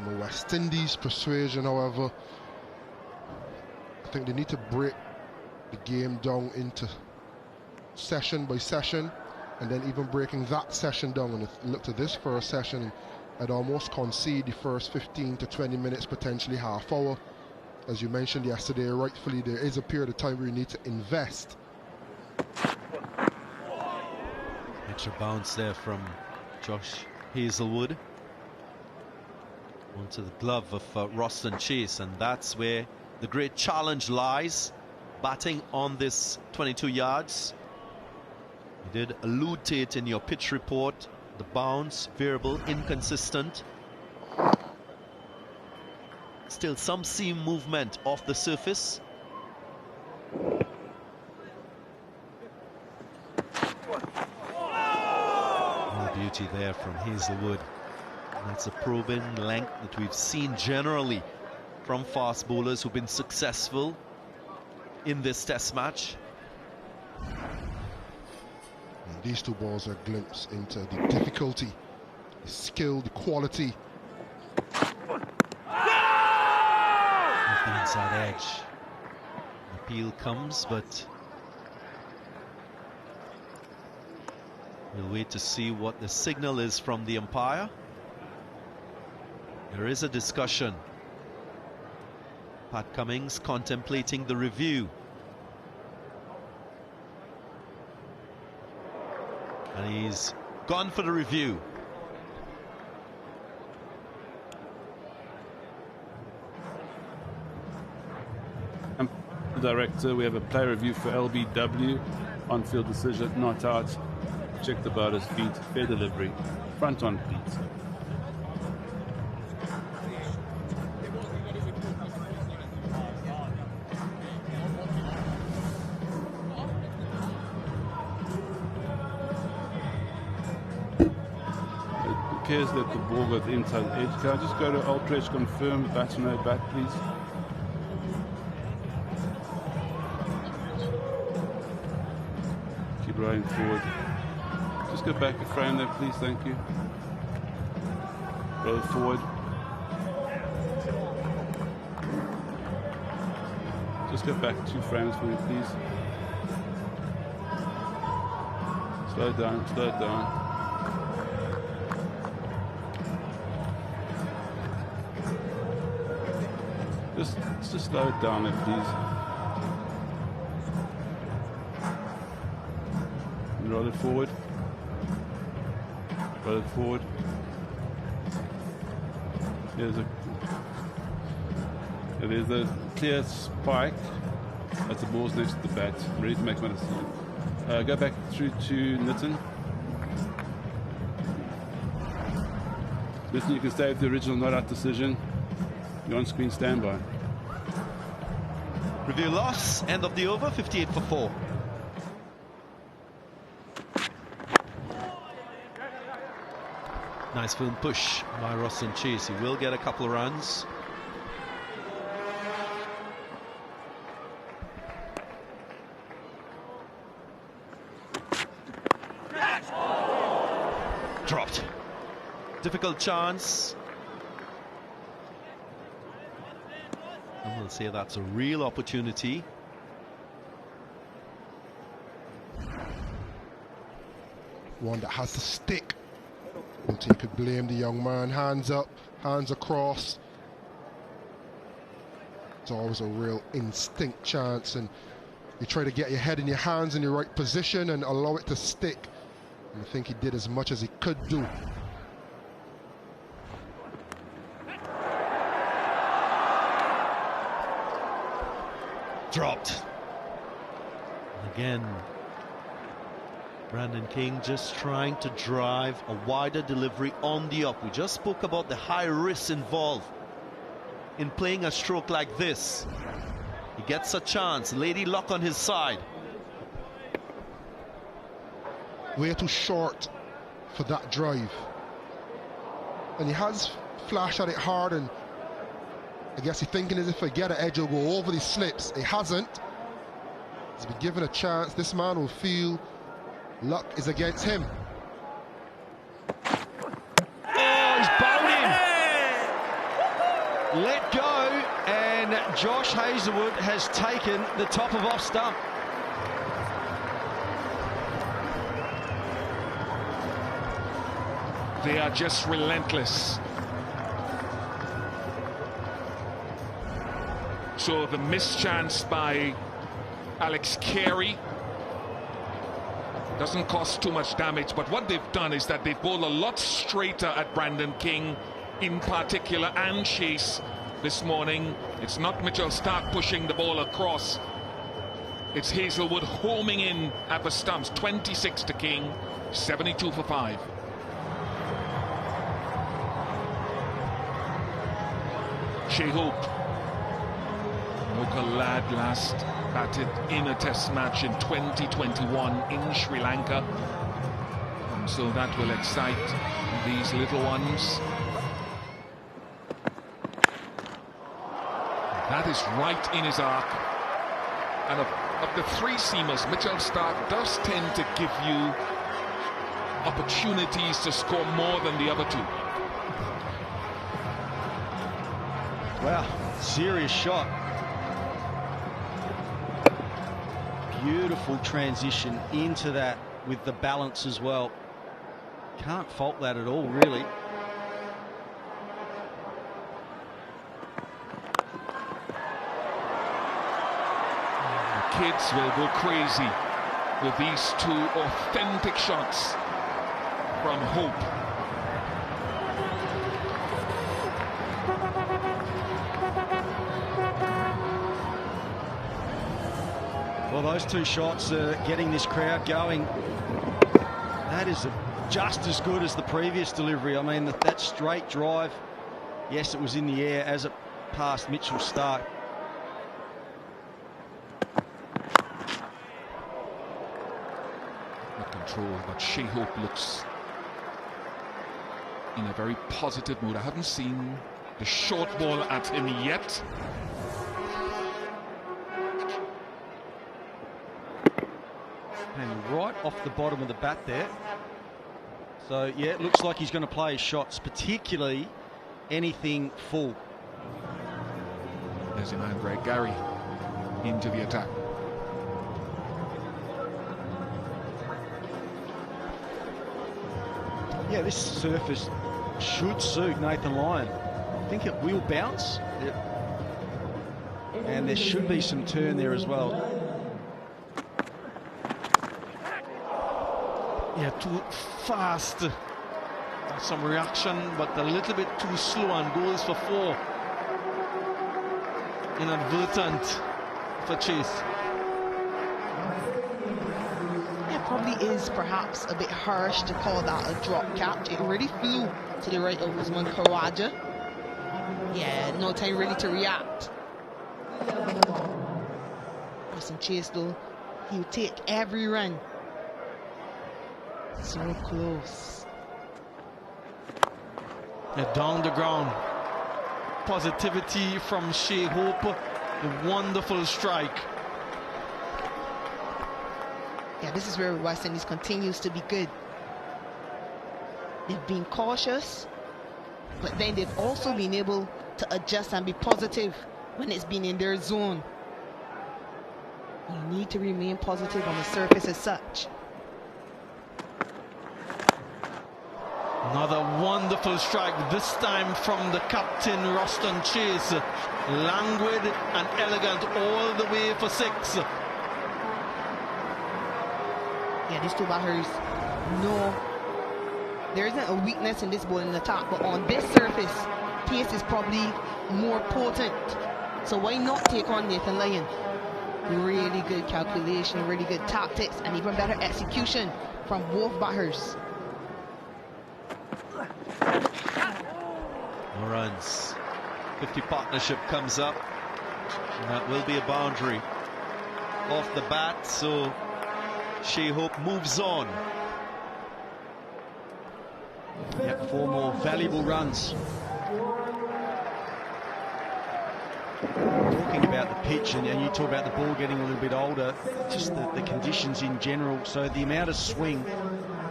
from a West Indies persuasion, however. I think they need to break the game down into session by session, and then even breaking that session down. And look to this first session, I'd almost concede the first 15 to 20 minutes, potentially half hour. As you mentioned yesterday, rightfully, there is a period of time where you need to invest. Extra bounce there from Josh Hazlewood onto the glove of Roston Chase, and that's where the great challenge lies, batting on this 22 yards. You did allude to it in your pitch report, the bounce, variable, inconsistent. Still some seam movement off the surface. No beauty there from Hazlewood. And that's a probing length that we've seen generally from fast bowlers who've been successful in this test match. And these two balls are a glimpse into the difficulty, the skill, the quality. Off the inside edge. Appeal comes, but we'll wait to see what the signal is from the umpire. There is a discussion. Pat Cummins contemplating the review. And he's gone for the review. The director, we have a play review for LBW. On-field decision, not out. Check the batter's feet, fair delivery. Front on, please. It appears that the ball got inside the edge. Can I just go to Ultreach, confirm bat or no bat, please? Keep rolling forward. Just go back a frame there, please, thank you. Roll forward. Just go back 2 frames for me, please. Slow it down, slow it down. Just slow it down there, please. And roll it forward. Roll it forward. There's a clear spike. That's the ball's next to the bat. I'm ready to make my decision. Go back through to Nitton. Nitton, you can stay with the original not out decision. You're on screen standby. Review loss, end of the over, 58 for 4. Nice film push by Roston Chase. He will get a couple of runs. Dropped. Difficult chance. And we'll say that's a real opportunity. One that has to stick. Until you could blame the young man. Hands up, hands across. It's always a real instinct chance, and you try to get your head in your hands in the right position and allow it to stick. And I think he did as much as he could do. Dropped. Again, Brandon King just trying to drive a wider delivery on the up. We just spoke about the high risks involved in playing a stroke like this. He gets a chance. Lady luck on his side. Way too short for that drive. And he has flashed at it hard, and I guess he's thinking as if I get an edge, will go over these slips. He hasn't. He's been given a chance. This man will feel luck is against him. Oh, he's bowling. let go, and Josh Hazlewood has taken the top of off stump. They are just relentless. So the mischance by Alex Carey doesn't cost too much damage, but what they've done is that they've bowled a lot straighter at Brandon King in particular, and Chase this morning. It's not Mitchell Stark pushing the ball across. It's Hazlewood homing in at the stumps. 26 to King, 72 for 5. Shea Hope, local lad, last batted in a test match in 2021 in Sri Lanka, and so that will excite these little ones. That is right in his arc, and of the three seamers, Mitchell Stark does tend to give you opportunities to score more than the other two. Wow, serious shot. Beautiful transition into that with the balance as well. Can't fault that at all, really. The kids will go crazy with these two authentic shots from Hope. Well, those two shots are getting this crowd going. That is just as good as the previous delivery. I mean, that straight drive, yes, it was in the air as it passed Mitchell Stark. Not control, but Shea Hope looks in a very positive mood. I haven't seen the short ball at him yet. And right off the bottom of the bat there. So, yeah, it looks like he's going to play his shots, particularly anything full. There's your man, Greg Gary, into the attack. Yeah, this surface should suit Nathan Lyon. I think it will bounce. And there should be some turn there as well. Yeah, too fast. Some reaction, but a little bit too slow, and goes for 4. Inadvertent for Chase. It probably is perhaps a bit harsh to call that a drop catch. It really flew to the right of Usman Khawaja. Yeah, no time really to react. Listen, Chase though, he'll take every run. So close. Yeah, down the ground. Positivity from Shea Hope. A wonderful strike. Yeah, this is where West Indies continues to be good. They've been cautious, but then they've also been able to adjust and be positive when it's been in their zone. You need to remain positive on the surface as such. Another wonderful strike, this time from the captain, Roston Chase. Languid and elegant all the way for 6. Yeah, these two batters, no, there isn't a weakness in this bowling attack, but on this surface, pace is probably more potent. So why not take on Nathan Lyon? Really good calculation, really good tactics, and even better execution from both batters. No runs. 50 partnership comes up, and that will be a boundary off the bat, so Shea Hope moves on. Yep, 4 more valuable runs. Talking about the pitch, and you talk about the ball getting a little bit older, just the conditions in general. So the amount of swing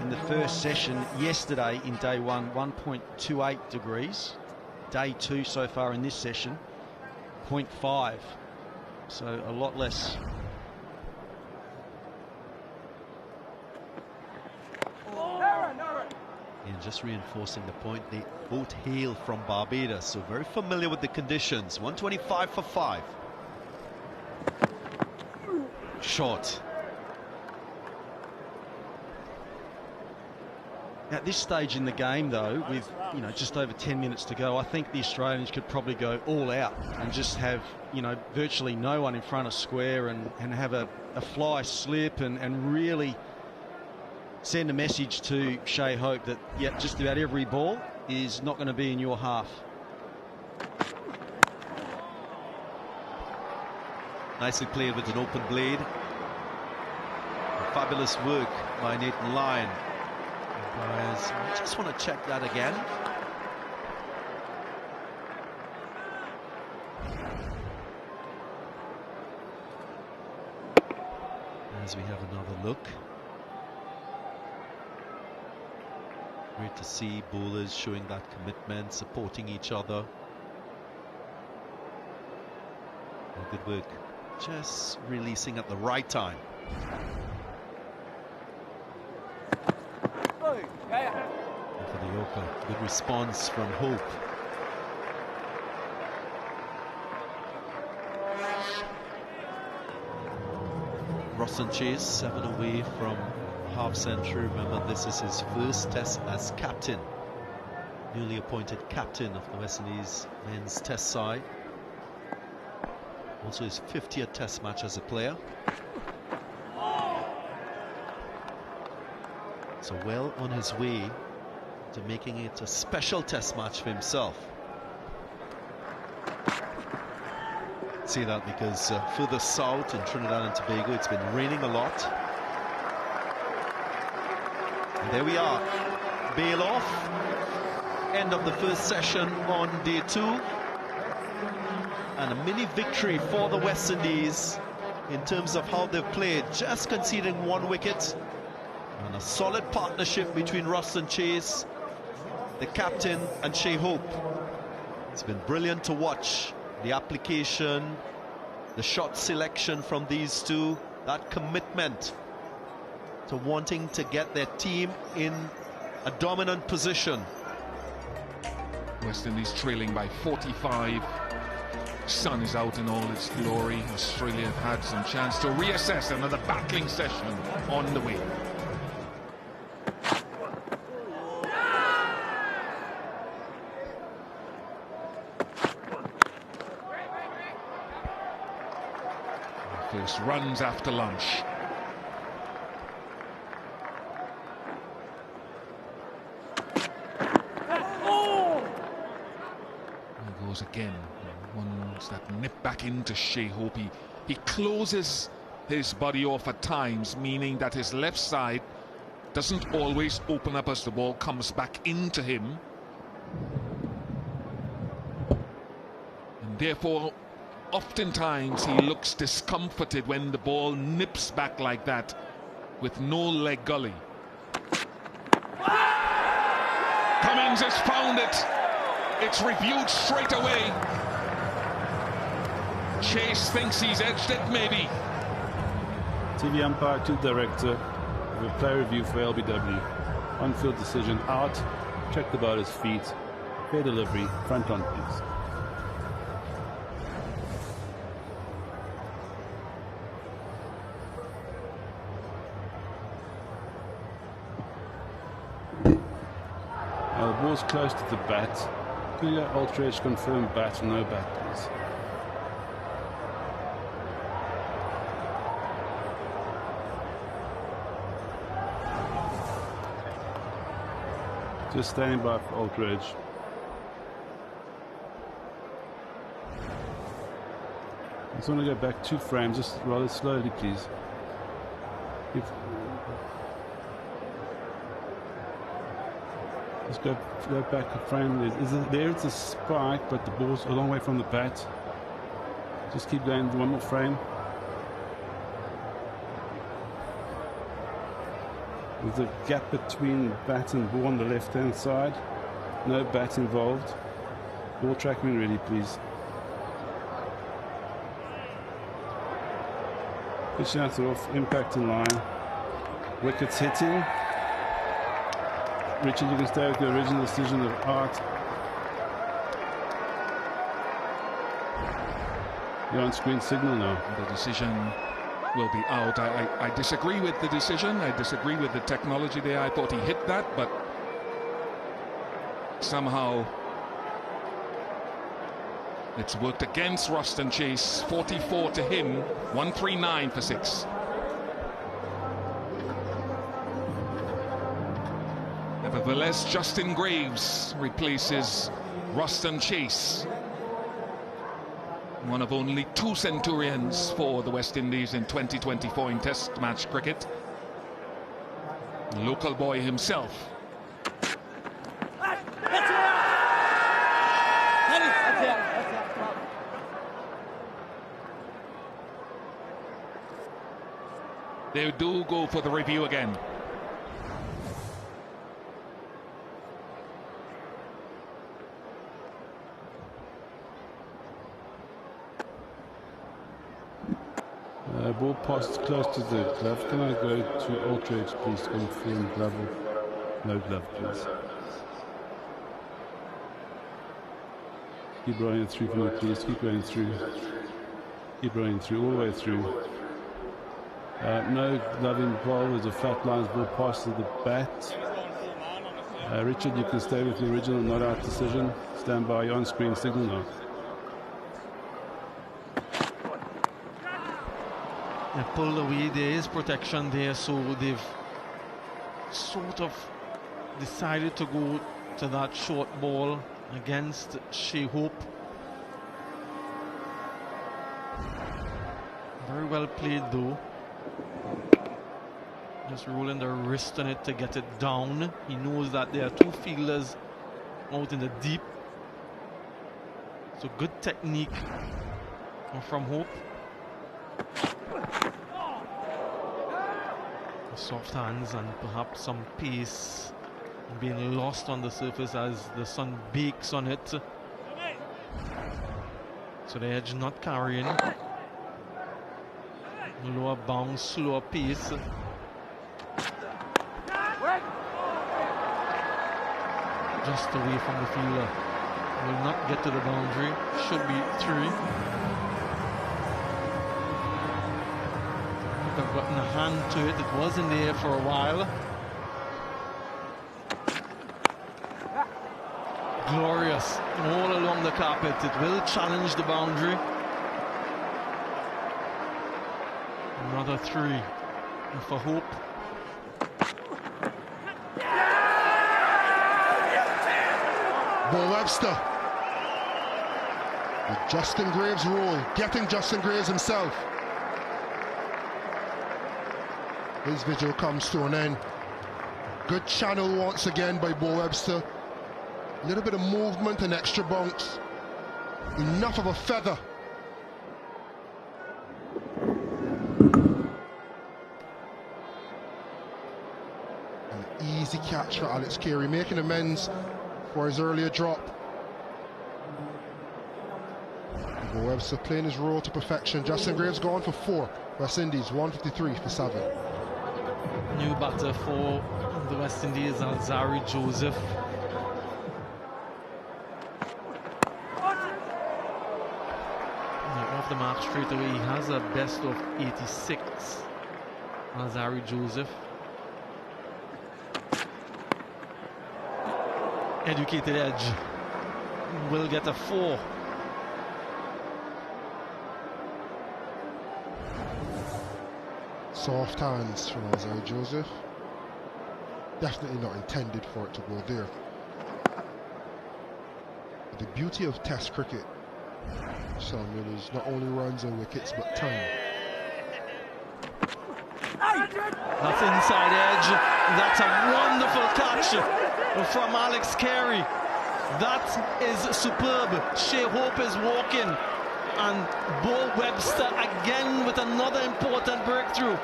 in the first session yesterday in day 1, 1.28 degrees. day 2 so far in this session, 0.5. So a lot less. And just reinforcing the point, they both hail from Barbados, so very familiar with the conditions. 125 for 5. Short. At this stage in the game, though, with just over 10 minutes to go, I think the Australians could probably go all out and just have virtually no one in front of square and have a fly slip and really send a message to Shea Hope that just about every ball is not going to be in your half. Nicely played with an open blade. Fabulous work by Nathan Lyon. I just want to check that again. As we have another look. Great to see bowlers showing that commitment, supporting each other. Well, good work. Just releasing at the right time. And for the Yorker, good response from Hope. Roston Chase, 7 away from half century. Remember, this is his first test as captain. Newly appointed captain of the West Indies men's test side. Also his 50th test match as a player. So well on his way to making it a special test match for himself. See that because further south in Trinidad and Tobago it's been raining a lot. And there we are, bail off, end of the first session on day 2, and a mini victory for the West Indies in terms of how they've played, just conceding 1 wicket, and a solid partnership between Roston Chase, the captain, and Shea Hope. It's been brilliant to watch. The application, the shot selection from these two, that commitment to wanting to get their team in a dominant position. West Indies trailing by 45. Sun is out in all its glory. Australia have had some chance to reassess. Another battling session on the way. First runs after lunch. There goes again. One's that nip back into Shea Hope. He closes his body off at times, meaning that his left side doesn't always open up as the ball comes back into him. And therefore, oftentimes he looks discomforted when the ball nips back like that with no leg gully. Cummins has found it. It's reviewed straight away. Chase thinks he's edged it, maybe. TV umpire to director with a play review for LBW. On-field decision out. Checked about his feet. Fair delivery. Front on, please. Now the ball's close to the bat. Could you Ultra-Edge confirm bat or no bat, please? Just standing by for Ultra-Edge. I just want to go back 2 frames, just rather slowly, please. Just go back a frame. There it's a spike, but the ball's a long way from the bat. Just keep going 1 more frame. There's a gap between bat and ball on the left-hand side. No bat involved. Ball tracking ready, please. Pitching out off, impact in line. Wickets hitting. Richard, you can stay with the original decision of out. The on-screen signal now. The decision will be out. I disagree with the decision. I disagree with the technology there. I thought he hit that, but somehow it's worked against Roston Chase. 44 to him, 139 for 6. Nevertheless, Justin Graves replaces Roston Chase, one of only 2 centurions for the West Indies in 2024 in Test match cricket. Local boy himself. They do go for the review again. Ball passed close to the glove. Can I go to Ultra Edge, please, to confirm glove or no glove, please? Keep rolling it through for me, please. Keep going through. Keep rolling through, all the way through. No glove involved. There's a flat lines ball pass to the bat. Richard, you can stay with the original not out decision. Stand by your on-screen signal now. They pulled away. There is protection there, so they've sort of decided to go to that short ball against Shea Hope. Very well played though. Just rolling the wrist on it to get it down. He knows that there are 2 fielders out in the deep. So good technique from Hope. Soft hands and perhaps some pace being lost on the surface as the sun bakes on it. So the edge not carrying. Lower bounce, slower pace. Just away from the fielder. Will not get to the boundary. Should be 3. Have gotten a hand to it. It was in the air for a while. Glorious all along the carpet. It will challenge the boundary. Another 3 for Hope. Bo Webster with Justin Graves' role, getting Justin Graves himself. His vigil comes to an end. Good channel once again by Bo Webster. A little bit of movement and extra bounce. Enough of a feather. An easy catch for Alex Carey, making amends for his earlier drop. Bo Webster playing his role to perfection. Justin Graves gone for 4. West Indies 153 for 7. New batter for the West Indies, Shamar Joseph. Off the mark straight away, he has a best of 86. Shamar Joseph. Educated edge. Will get a 4. Soft hands from Shamar Joseph. Definitely not intended for it to go there. But the beauty of Test cricket, Samuel, is not only runs and wickets but time. That's inside edge. That's a wonderful catch from Alex Carey. That is superb. Shea Hope is walking. And Bo Webster again with another important breakthrough.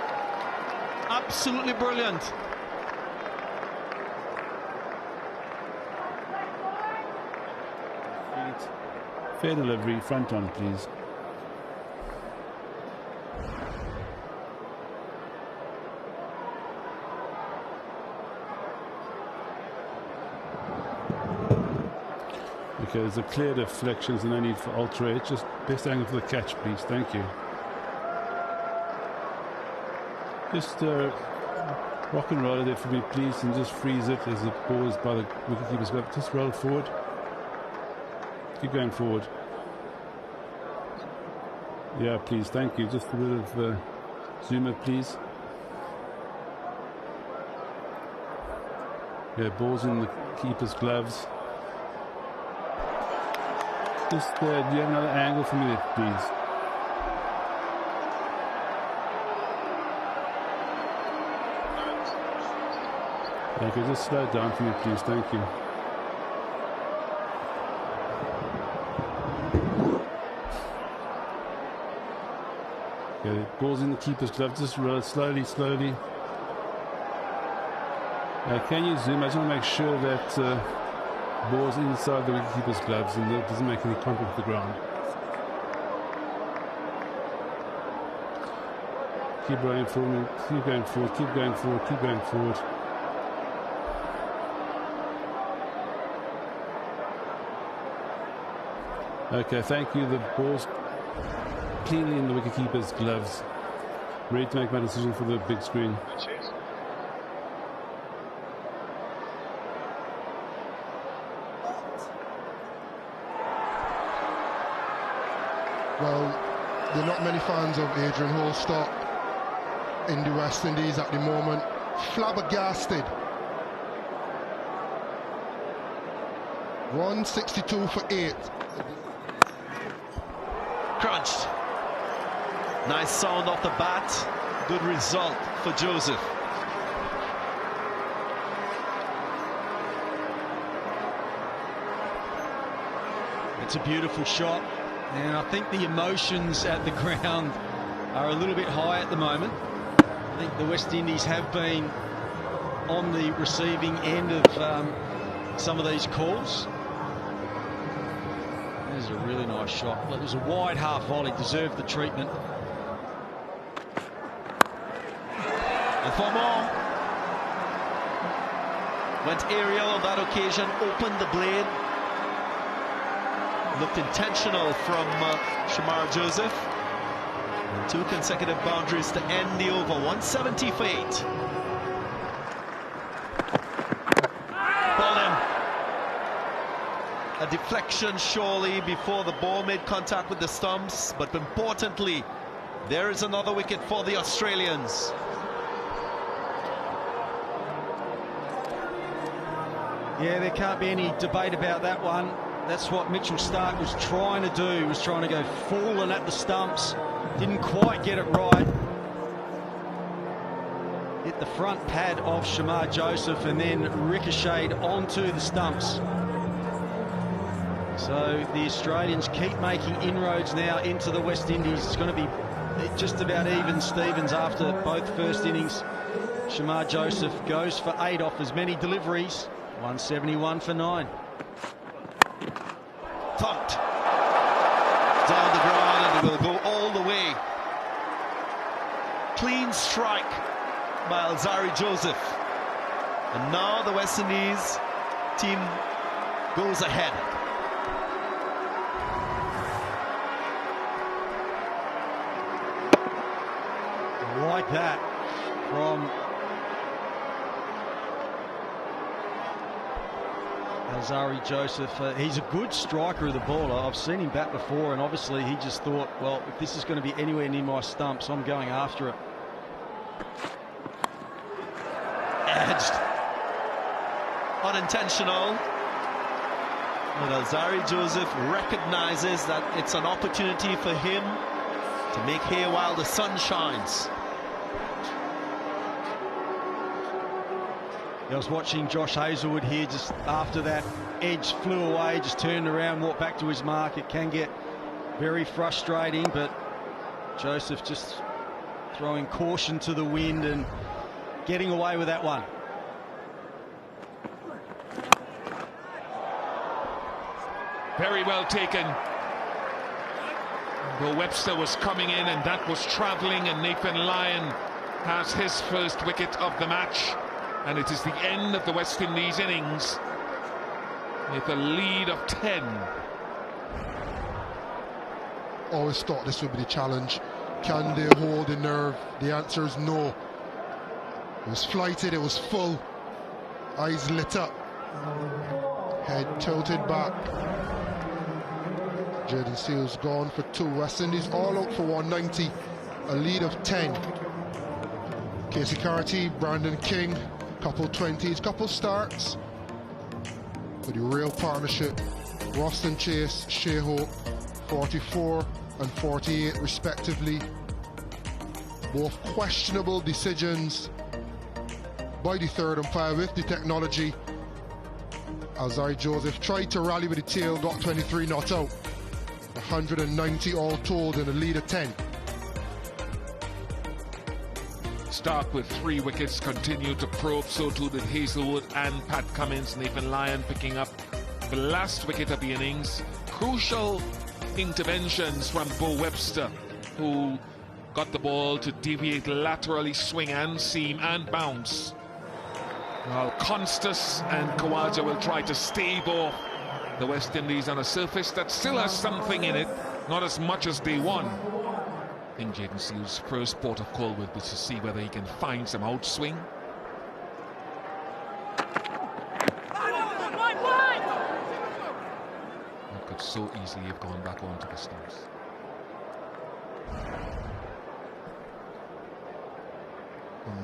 Absolutely brilliant. Feeling feet. Fair delivery, front on, please. Okay, there's a clear deflection, so no need for ultra. Just best angle for the catch, please. Thank you. Just rock and roll it there for me, please, and just freeze it as the ball is by the wicketkeeper's glove. Just roll forward. Keep going forward. Yeah, please. Thank you. Just a bit of zoomer, please. Yeah, ball's in the keeper's gloves. Just do you have another angle for me there, please? Okay, just slow it down for me, please. Thank you. Okay, ball's in the keeper's glove. Just roll it slowly, slowly. Can you zoom? I just want to make sure that ball's inside the wicketkeeper's gloves and it doesn't make any contact with the ground. Keep rolling forward, keep going forward, keep going forward, keep going forward. Okay, thank you. The ball's cleanly in the wicketkeeper's gloves. Ready to make my decision for the big screen. Well, there are not many fans of Adrian Holstock in the West Indies at the moment. Flabbergasted. 162 for 8. Crunched. Nice sound off the bat. Good result for Joseph. It's a beautiful shot. And I think the emotions at the ground are a little bit high at the moment. I think the West Indies have been on the receiving end of some of these calls. There's a really nice shot. It was a wide half volley, deserved the treatment. And for more. Went aerial on that occasion, opened the blade. Looked intentional from Shamar Joseph. And 2 consecutive boundaries to end the over. 170 for 8. Ball in. A deflection surely before the ball made contact with the stumps, but importantly, there is another wicket for the Australians. Yeah, there can't be any debate about that one. That's what Mitchell Starc was trying to do. He was trying to go falling at the stumps. Didn't quite get it right. Hit the front pad of Shamar Joseph and then ricocheted onto the stumps. So the Australians keep making inroads now into the West Indies. It's going to be just about even Stevens after both first innings. Shamar Joseph goes for 8 off as many deliveries. 171 for 9. Thumped down the ground, and it will go all the way. Clean strike by Alzari Joseph, and now the West Indies team goes ahead. Like that from Alzari Joseph. He's a good striker of the ball. I've seen him bat before, and obviously he just thought, well, if this is going to be anywhere near my stumps, I'm going after it. Edged. Unintentional. But Alzari Joseph recognizes that it's an opportunity for him to make hay while the sun shines. I was watching Josh Hazlewood here just after that edge flew away, just turned around, walked back to his mark. It can get very frustrating, but Joseph just throwing caution to the wind and getting away with that one. Very well taken. Bo Webster was coming in and that was travelling, and Nathan Lyon has his first wicket of the match, and it is the end of the West Indies innings with a lead of 10. Always thought this would be the challenge. Can they hold the nerve? The answer is no. It was flighted, it was full, eyes lit up, head tilted back. Jaden Seals gone for 2. West Indies all out for 190, a lead of 10. Casey Carty, Brandon King, couple 20s, couple starts. For the real partnership, Roston Chase, Shea Hope, 44 and 48 respectively. Both questionable decisions by the third umpire with the technology. Shamar Joseph tried to rally with the tail, got 23 not out. 190 all told in a lead of 10. Stark with 3 wickets continued to probe, so too did Hazlewood and Pat Cummins. Nathan Lyon picking up the last wicket of the innings. Crucial interventions from Bo Webster, who got the ball to deviate laterally, swing and seam and bounce. While Constas and Khawaja will try to stave off the West Indies on a surface that still has something in it, not as much as day one. I think Jaden Seals' first port of call will be to see whether he can find some outswing. That could so easily have gone back onto the stumps.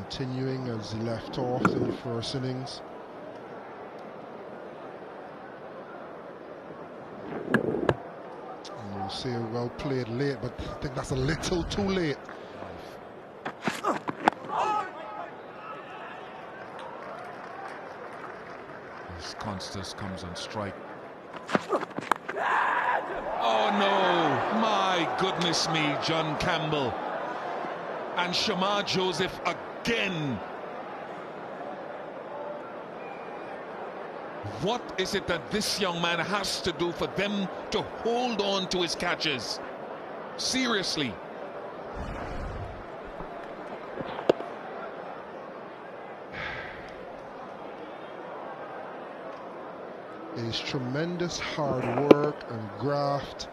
Continuing as he left off in the first innings. And you'll say well played late, but I think that's a little too late. As Constas comes on strike. Oh no, my goodness me, John Campbell. And Shamar Joseph again. What is it that this young man has to do for them to hold on to his catches? Seriously. It's tremendous hard work and graft,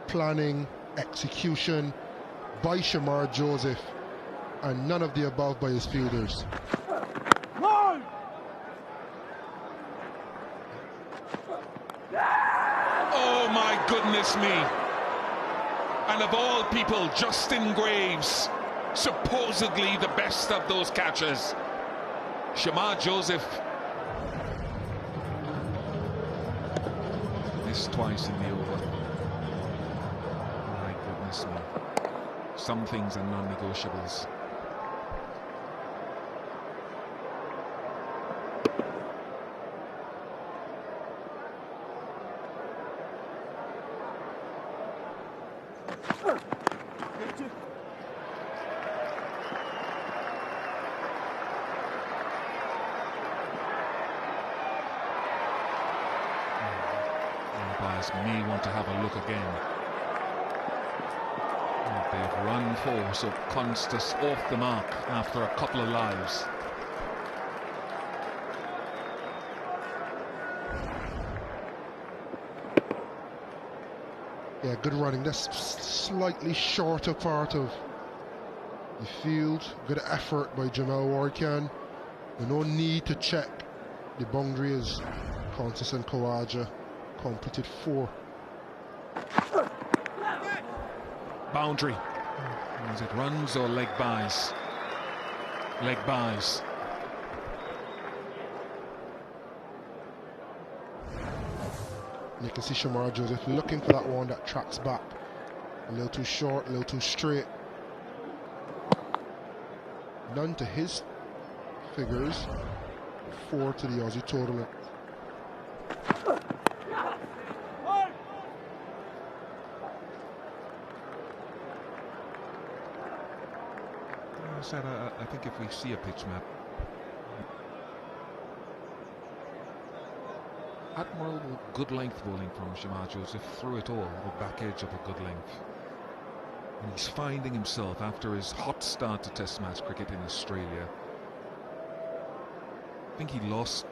planning, execution by Shamar Joseph, and none of the above by his fielders. Oh my goodness me. And of all people, Justin Graves, supposedly the best of those catchers. Shamar Joseph missed twice in the over. My goodness me. Some things are non-negotiables. Umpires may want to have a look again. They've run 4, so Constas off the mark after a couple of lives. Yeah, good running. That's slightly shorter part of the field. Good effort by Jamel Warkan. No need to check the boundary as Constas and Khawaja completed 4. Boundary. Is it runs or leg buys? Leg buys. You can see Shamar Joseph looking for that one that tracks back. A little too short, a little too straight. None to his figures. 4 to the Aussie total. I think if we see a pitch map, Admirable good length bowling from Shamar Joseph, through it all, the back edge of a good length. And he's finding himself after his hot start to Test match cricket in Australia. I think he lost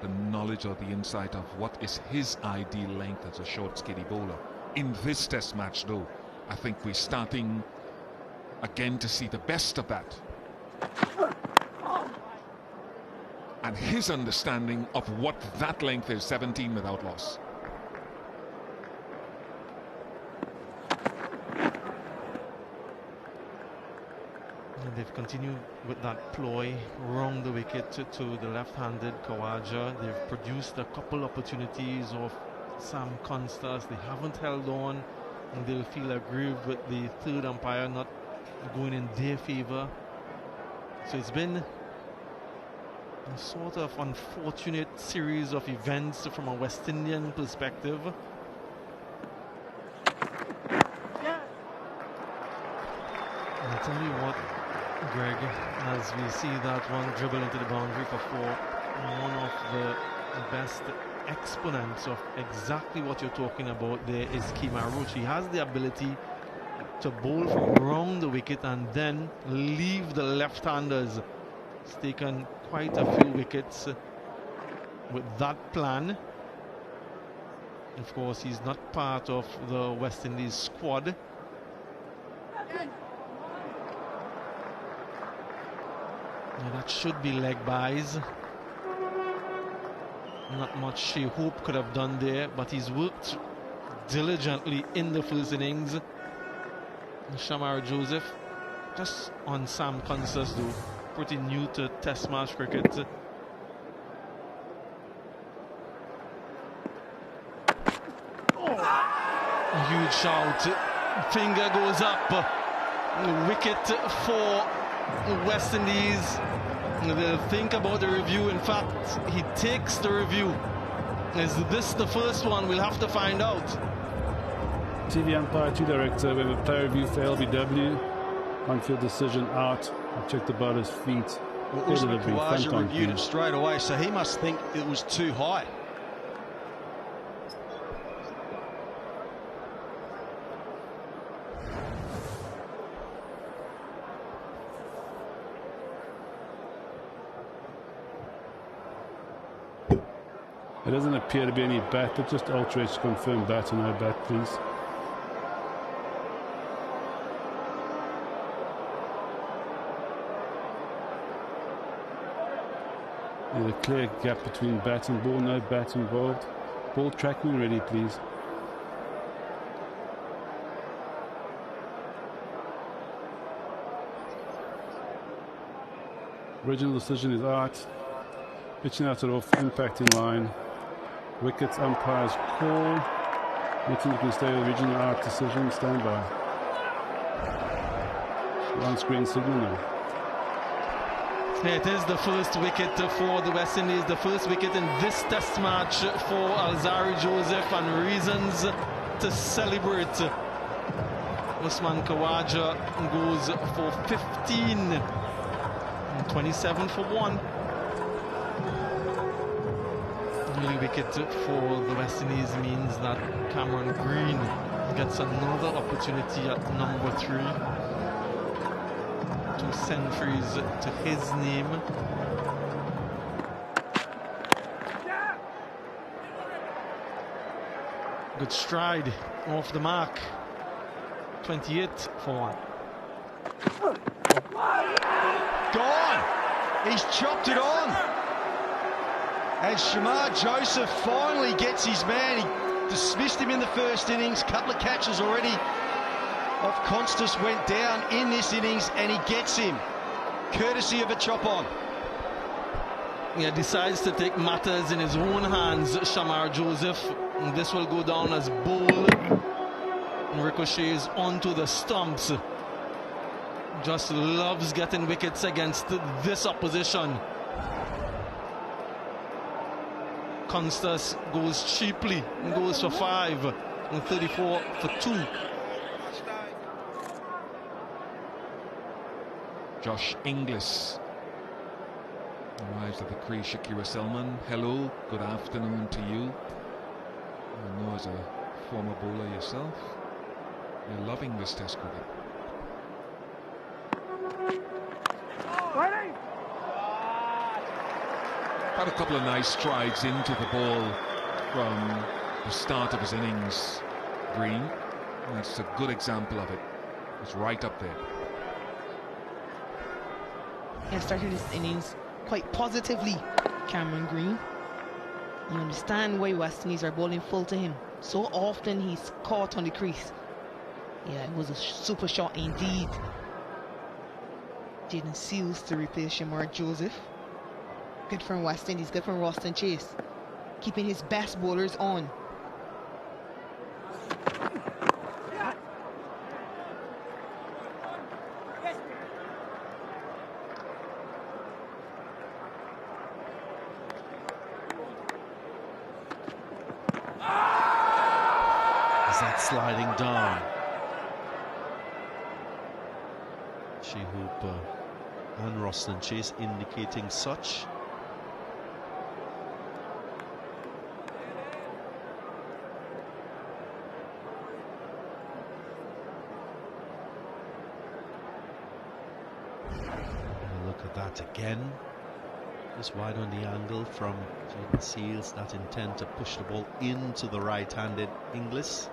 the knowledge or the insight of what is his ideal length as a short skinny bowler. In this Test match though, I think we're starting again to see the best of that. And his understanding of what that length is, 17 without loss. And they've continued with that ploy round the wicket to the left-handed Khawaja. They've produced a couple opportunities of Sam Constas. They haven't held on, and they'll feel aggrieved with the third umpire not going in their favour. So it's been a sort of unfortunate series of events from a West Indian perspective. I'll tell you what, Greg, as we see that one dribble into the boundary for 4, one of the best exponents of exactly what you're talking about there is Kemar Roach. He has the ability to bowl from around the wicket and then leave the left-handers. He's taken quite a few wickets with that plan. Of course, he's not part of the West Indies squad. Yeah, that should be leg buys. Not much Shea Hope could have done there, but he's worked diligently in the first innings. Shamar Joseph, just on Sam Constas though, pretty new to Test match cricket. Huge shout, finger goes up, wicket for West Indies. They'll think about the review. In fact, he takes the review. Is this the first one? We'll have to find out. TV umpire, 2 director. We have a player review for LBW. On-field decision out. I checked the bowler's feet. Well, Usman Khawaja reviewed it straight away, so he must think it was too high. There doesn't appear to be any bat, but just ultra to confirm bat or no bat, please. There's a clear gap between bat and ball, no bat involved. Ball tracking ready, please. Original decision is out. Pitching out it off, impacting line. Wickets, umpires call. Meeting you can stay with original out decision, stand by. On screen signal now. It is the first wicket for the West Indies, the first wicket in this Test match for Shamar Joseph, and reasons to celebrate. Usman Khawaja goes for 15 and 27 for 1. Early wicket for the West Indies means that Cameron Green gets another opportunity at number 3. 2 centuries to his name. Good stride off the mark. 28 for 1. Gone! He's chopped it on! And Shamar Joseph finally gets his man. He dismissed him in the first innings. Couple of catches already of Constas went down in this innings, and he gets him, courtesy of a chop on. Yeah, decides to take matters in his own hands, Shamar Joseph. And this will go down as bowl. And ricochets onto the stumps. Just loves getting wickets against this opposition. Constas goes cheaply and goes for 5 and 34 for 2. Josh Inglis arrives at the crease. Shakira Selman, hello, good afternoon to you. I know as a former bowler yourself, you're loving this Test cricket. Had a couple of nice strides into the ball from the start of his innings, Green. That's a good example of it. It's right up there. And started his innings quite positively, Cameron Green. You understand why West Indies are bowling full to him. So often he's caught on the crease. Yeah, it was a super shot indeed. Jaden Seals to replace Shamar Joseph. Good from West Indies, good from Roston Chase. Keeping his best bowlers on. Is that sliding down? She-Hoop and Roston Chase indicating such. Look at that again. Just wide on the angle from Jaden Seals. That intent to push the ball into the right-handed Inglis.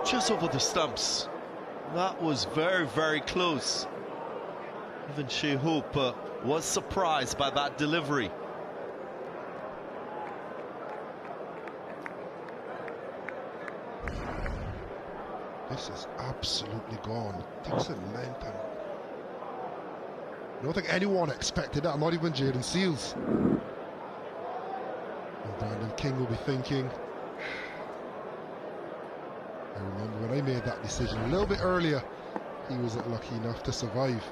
Just over the stumps. That was very, very close. Even She-Hoop was surprised by that delivery. This is absolutely gone. Takes a length. I don't think anyone expected that, not even Jaden Seals. And Brandon King will be thinking, I remember when I made that decision a little bit earlier, he wasn't lucky enough to survive.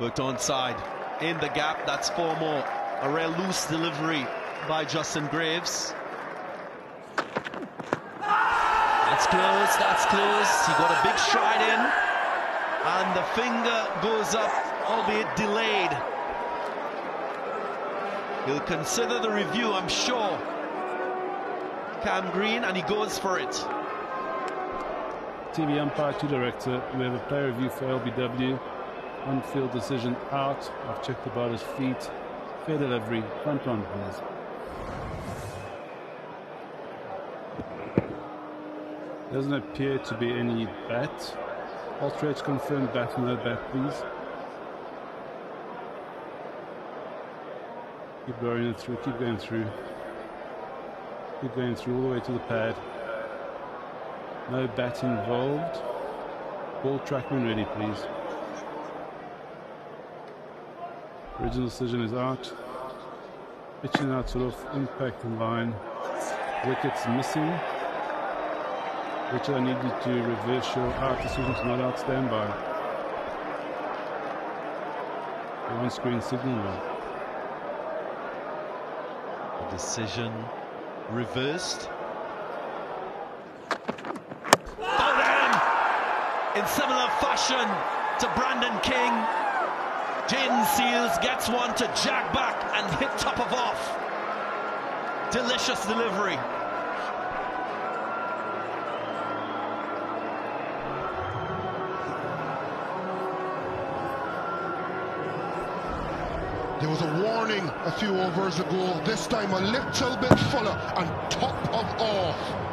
Worked onside, in the gap, that's 4 more. A real loose delivery by Justin Graves. That's close, that's close. He got a big stride in, and the finger goes up, albeit delayed. He'll consider the review, I'm sure. Cam Green, and he goes for it. TV umpire to director. We have a player review for LBW. On-field decision out. I've checked the bowler's feet. Fair delivery. Front on, please. Doesn't appear to be any bat. Alterates confirmed bat, no bat, please. Keep blowing it through, keep going through. Keep going through all the way to the pad. No bat involved. Ball trackman ready, please. Original decision is out. Pitching out sort of impact in line. Wickets missing. Which I need you to reverse your out decisions not out standby. The on-screen signal now. The decision reversed. In similar fashion to Brandon King, Jaden Seals gets one to jack back and hit top of off. Delicious delivery. There was a warning a few overs ago, this time a little bit fuller and top of off.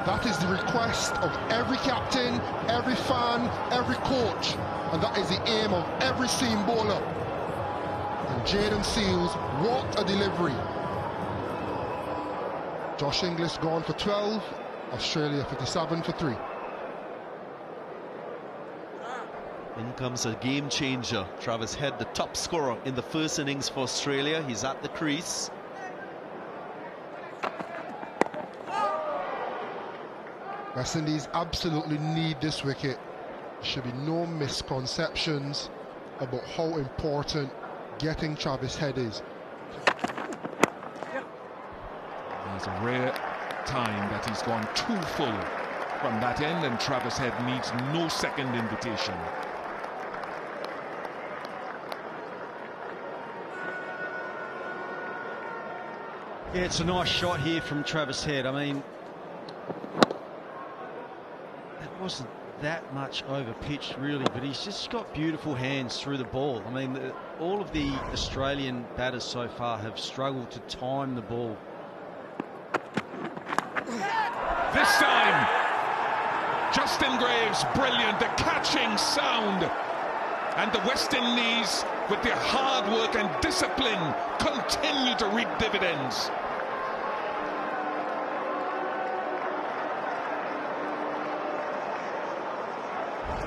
That is the request of every captain, every fan, every coach, and that is the aim of every seam bowler. And Jaden Seals, what a delivery. Josh Inglis gone for 12, Australia 57 for 3. In comes a game changer. Travis Head, the top scorer in the first innings for Australia. He's at the crease. West Indies absolutely need this wicket. There should be no misconceptions about how important getting Travis Head is. There's a rare time that he's gone too full from that end, and Travis Head needs no second invitation. Yeah, it's a nice shot here from Travis Head. I mean, it wasn't that much over pitched really, but he's just got beautiful hands through the ball. I mean, all of the Australian batters so far have struggled to time the ball. This time, Justin Graves, brilliant, the catching sound. And the West Indies, with their hard work and discipline, continue to reap dividends.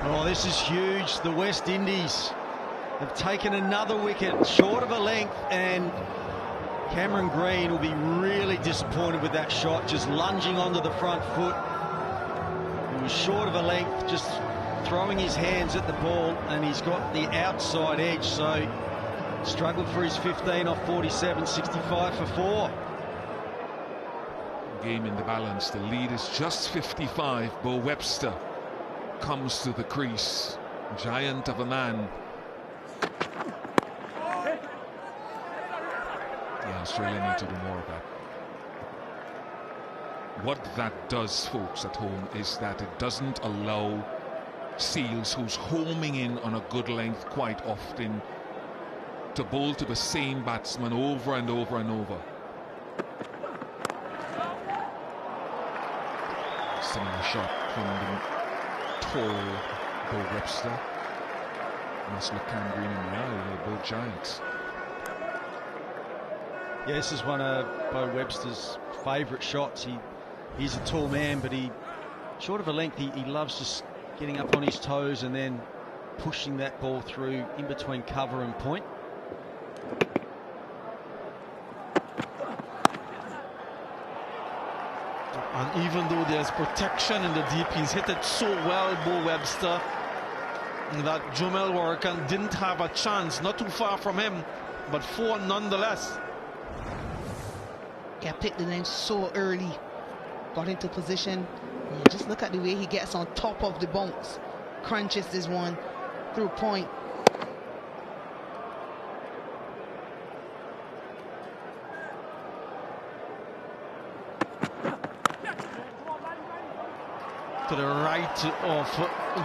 Oh, this is huge. The West Indies have taken another wicket short of a length, and Cameron Green will be really disappointed with that shot, just lunging onto the front foot. He was short of a length, just throwing his hands at the ball, and he's got the outside edge, so struggled for his 15 off 47, 65 for 4. Game in the balance. The lead is just 55. Bo Webster comes to the crease. Giant of a man. Yeah, Australia need to do more of that. What that does, folks at home, is that it doesn't allow Seals, who's homing in on a good length quite often, to bowl to the same batsman over and over and over. Similar shot from the tall Bo Webster. Must look Cam Green in the eye. They're both giants. Yeah, this is one of Bo Webster's favourite shots. He's a tall man, but short of a length, he loves just getting up on his toes and then pushing that ball through in between cover and point. And even though there's protection in the deep, he's hit it so well, Bo Webster, that Jomel Warrican didn't have a chance. Not too far from him, but 4 nonetheless. Yeah, picked the length so early, got into position. Yeah, just look at the way he gets on top of the bounce. Crunches this one through point. To the right of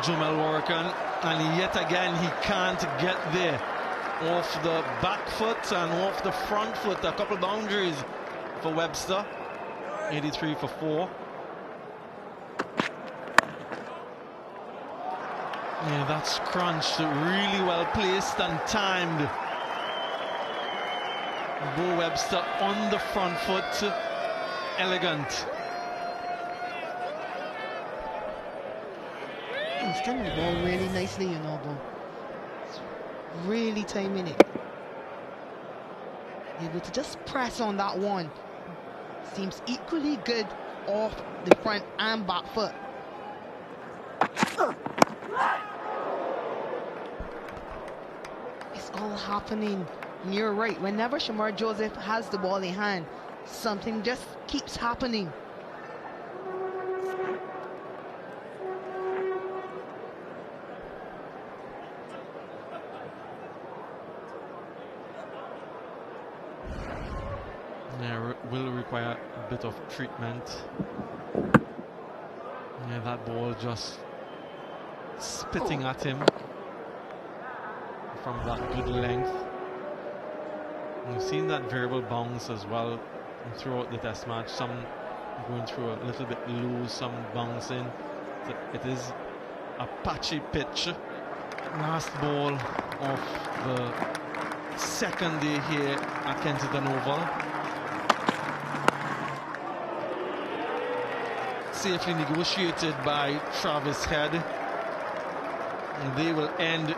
Jomel Warrican, and yet again he can't get there. Off the back foot and off the front foot. A couple boundaries for Webster. 83 for 4. Yeah, that's crunched, really well placed and timed. Bo Webster on the front foot, elegant. He's timing the ball really nicely, you know, Bo. It's really timing it. Able to just press on that one. Seems equally good off the front and back foot. It's all happening. And you're right. Whenever Shamar Joseph has the ball in hand, something just keeps happening. Yeah, will require a bit of treatment. Yeah, that ball just spitting at him from that good length. We've seen that variable bounce as well throughout the test match. Some going through a little bit loose, some bouncing. So it is a patchy pitch. Last ball of the second day here at Kensington Oval. Safely negotiated by Travis Head. And they will end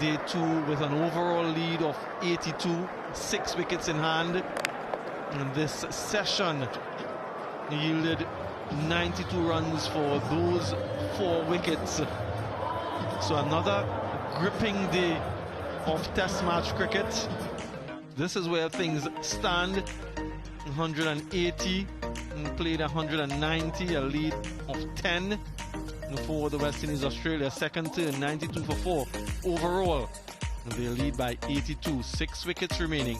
day 2 with an overall lead of 82, 6 wickets in hand. And this session yielded 92 runs for those 4 wickets. So another gripping day of test match cricket. This is where things stand. 180 and played 190, a lead of 10 for the West Indies Australia. Second turn, 92 for 4 overall. They lead by 82, 6 wickets remaining.